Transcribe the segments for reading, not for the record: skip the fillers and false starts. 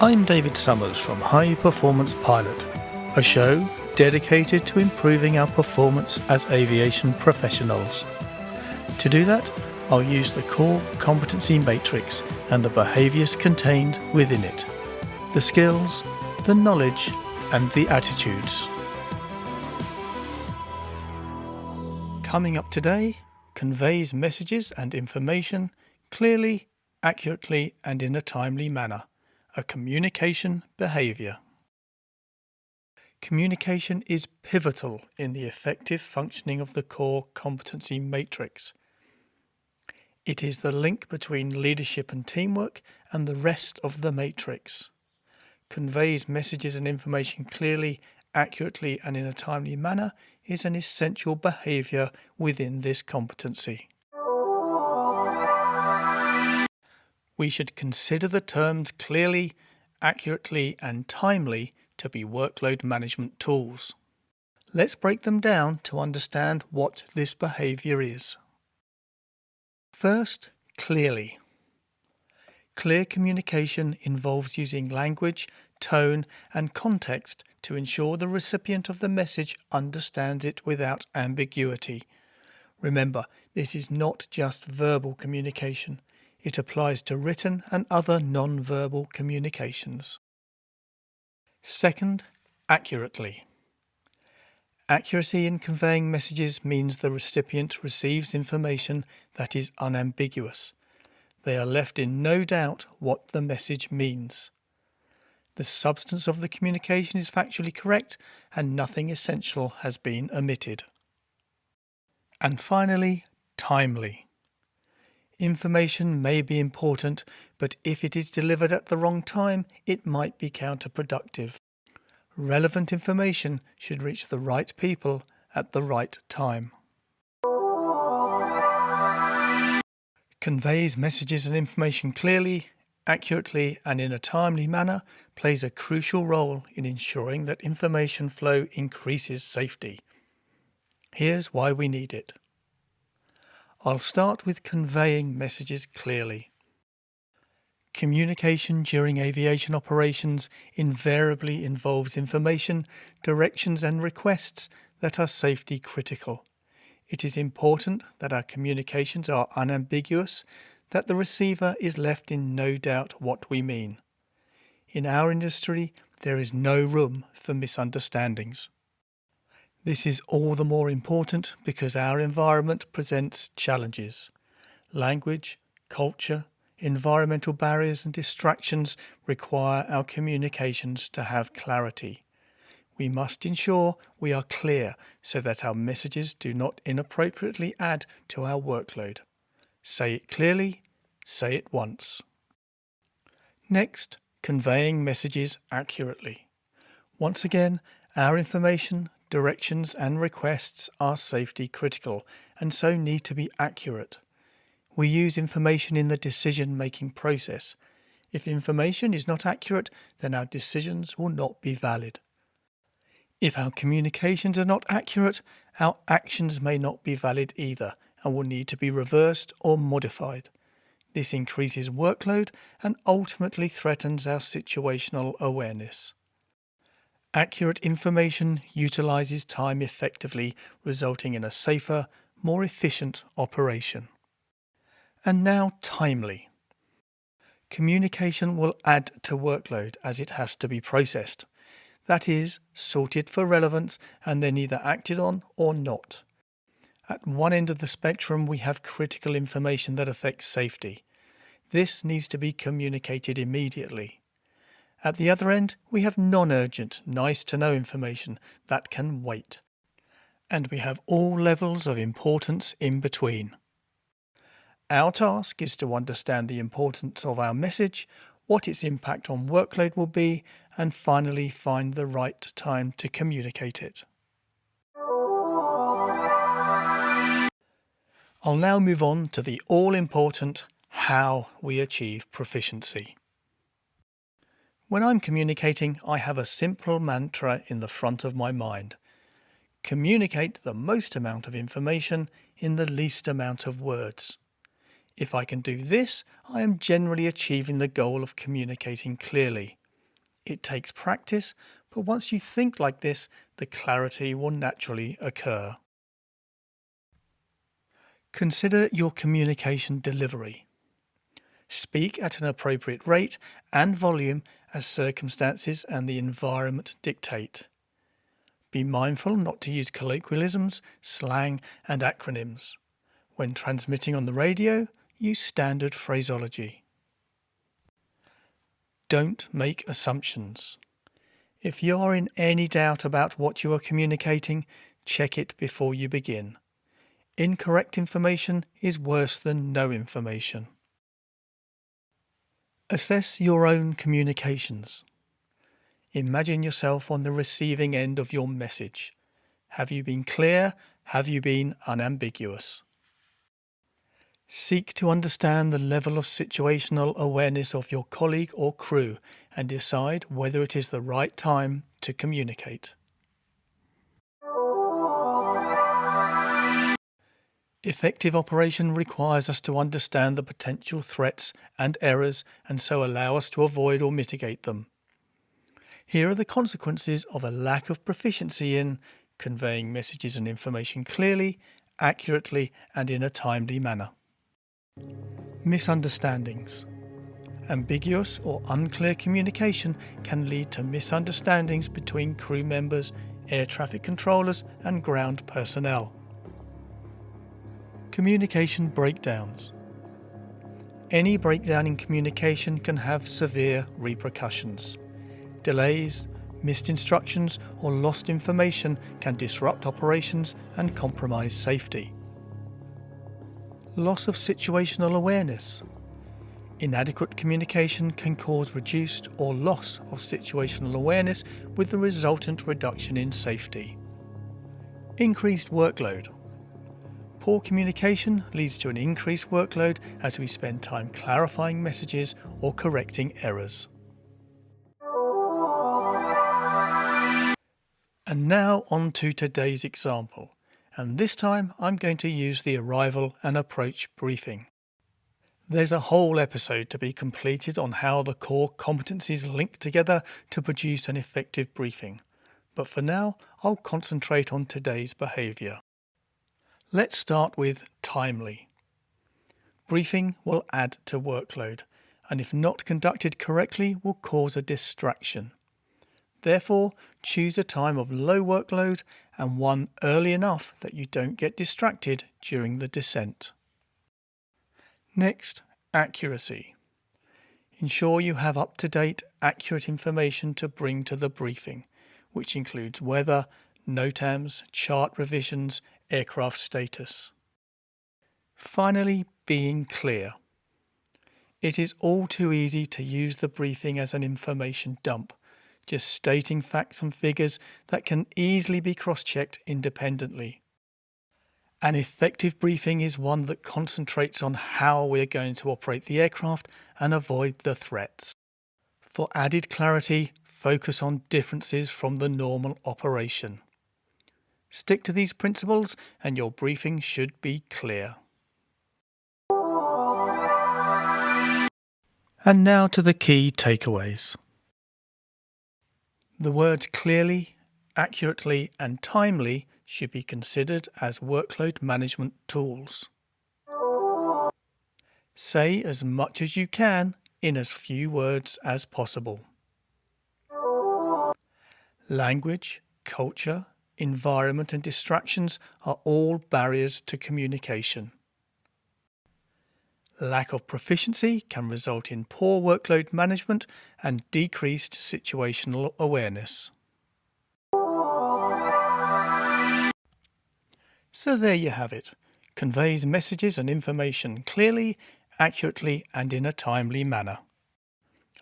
I'm David Summers from High Performance Pilot, a show dedicated to improving our performance as aviation professionals. To do that, I'll use the core competency matrix and the behaviours contained within it, the skills, the knowledge and the attitudes. Coming up today, conveys messages and information clearly, accurately and in a timely manner. A communication behaviour. Communication is pivotal in the effective functioning of the core competency matrix. It is the link between leadership and teamwork and the rest of the matrix. Conveys messages and information clearly, accurately and in a timely manner is an essential behaviour within this competency. We should consider the terms clearly, accurately and timely to be workload management tools. Let's break them down to understand what this behaviour is. First, clearly. Clear communication involves using language, tone and context to ensure the recipient of the message understands it without ambiguity. Remember, this is not just verbal communication. It applies to written and other non-verbal communications. Second, accurately. Accuracy in conveying messages means the recipient receives information that is unambiguous. They are left in no doubt what the message means. The substance of the communication is factually correct and nothing essential has been omitted. And finally, timely. Information may be important, but if it is delivered at the wrong time, it might be counterproductive. Relevant information should reach the right people at the right time. Conveys messages and information clearly, accurately and in a timely manner plays a crucial role in ensuring that information flow increases safety. Here's why we need it. I'll start with conveying messages clearly. Communication during aviation operations invariably involves information, directions and requests that are safety critical. It is important that our communications are unambiguous, that the receiver is left in no doubt what we mean. In our industry, there is no room for misunderstandings. This is all the more important because our environment presents challenges. Language, culture, environmental barriers and distractions require our communications to have clarity. We must ensure we are clear so that our messages do not inappropriately add to our workload. Say it clearly, say it once. Next, conveying messages accurately. Once again, our information, directions and requests are safety critical and so need to be accurate. We use information in the decision-making process. If information is not accurate, then our decisions will not be valid. If our communications are not accurate, our actions may not be valid either and will need to be reversed or modified. This increases workload and ultimately threatens our situational awareness. Accurate information utilizes time effectively, resulting in a safer, more efficient operation. And now timely. Communication will add to workload as it has to be processed. That is, sorted for relevance and then either acted on or not. At one end of the spectrum, we have critical information that affects safety. This needs to be communicated immediately. At the other end, we have non-urgent, nice-to-know information that can wait. And we have all levels of importance in between. Our task is to understand the importance of our message, what its impact on workload will be, and finally find the right time to communicate it. I'll now move on to the all-important how we achieve proficiency. When I'm communicating, I have a simple mantra in the front of my mind. Communicate the most amount of information in the least amount of words. If I can do this, I am generally achieving the goal of communicating clearly. It takes practice, but once you think like this, the clarity will naturally occur. Consider your communication delivery. Speak at an appropriate rate and volume as circumstances and the environment dictate. Be mindful not to use colloquialisms, slang, and acronyms. When transmitting on the radio, use standard phraseology. Don't make assumptions. If you are in any doubt about what you are communicating, check it before you begin. Incorrect information is worse than no information. Assess your own communications. Imagine yourself on the receiving end of your message. Have you been clear? Have you been unambiguous? Seek to understand the level of situational awareness of your colleague or crew and decide whether it is the right time to communicate. Effective operation requires us to understand the potential threats and errors and so allow us to avoid or mitigate them. Here are the consequences of a lack of proficiency in conveying messages and information clearly, accurately, and in a timely manner. Misunderstandings. Ambiguous or unclear communication can lead to misunderstandings between crew members, air traffic controllers, and ground personnel. Communication breakdowns. Any breakdown in communication can have severe repercussions. Delays, missed instructions, or lost information can disrupt operations and compromise safety. Loss of situational awareness. Inadequate communication can cause reduced or loss of situational awareness with the resultant reduction in safety. Increased workload. Poor communication leads to an increased workload as we spend time clarifying messages or correcting errors. And now on to today's example, and this time I'm going to use the arrival and approach briefing. There's a whole episode to be completed on how the core competencies link together to produce an effective briefing, but for now I'll concentrate on today's behaviour. Let's start with timely. Briefing will add to workload, and if not conducted correctly will cause a distraction. Therefore, choose a time of low workload and one early enough that you don't get distracted during the descent. Next, accuracy. Ensure you have up-to-date, accurate information to bring to the briefing, which includes weather, NOTAMs, chart revisions, aircraft status. Finally, being clear. It is all too easy to use the briefing as an information dump, just stating facts and figures that can easily be cross-checked independently. An effective briefing is one that concentrates on how we are going to operate the aircraft and avoid the threats. For added clarity, focus on differences from the normal operation. Stick to these principles and your briefing should be clear. And now to the key takeaways. The words clearly, accurately, and timely should be considered as workload management tools. Say as much as you can in as few words as possible. Language, culture, environment, and distractions are all barriers to communication. Lack of proficiency can result in poor workload management and decreased situational awareness. So there you have it. Conveys messages and information clearly, accurately, and in a timely manner.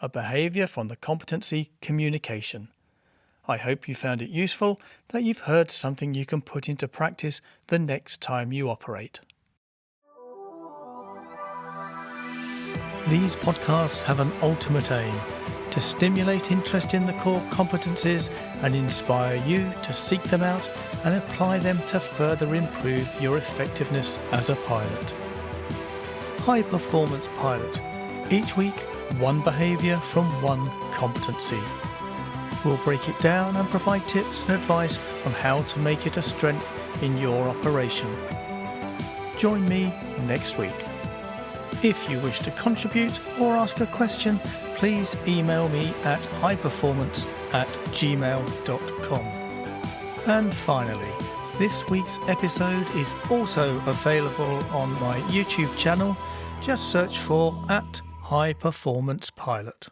A behaviour from the competency communication. I hope you found it useful, that you've heard something you can put into practice the next time you operate. These podcasts have an ultimate aim: to stimulate interest in the core competencies and inspire you to seek them out and apply them to further improve your effectiveness as a pilot. High Performance Pilot. Each week, one behaviour from one competency. We'll break it down and provide tips and advice on how to make it a strength in your operation. Join me next week. If you wish to contribute or ask a question, please email me at highperformance@gmail.com. And finally, this week's episode is also available on my YouTube channel. Just search for @High Performance Pilot.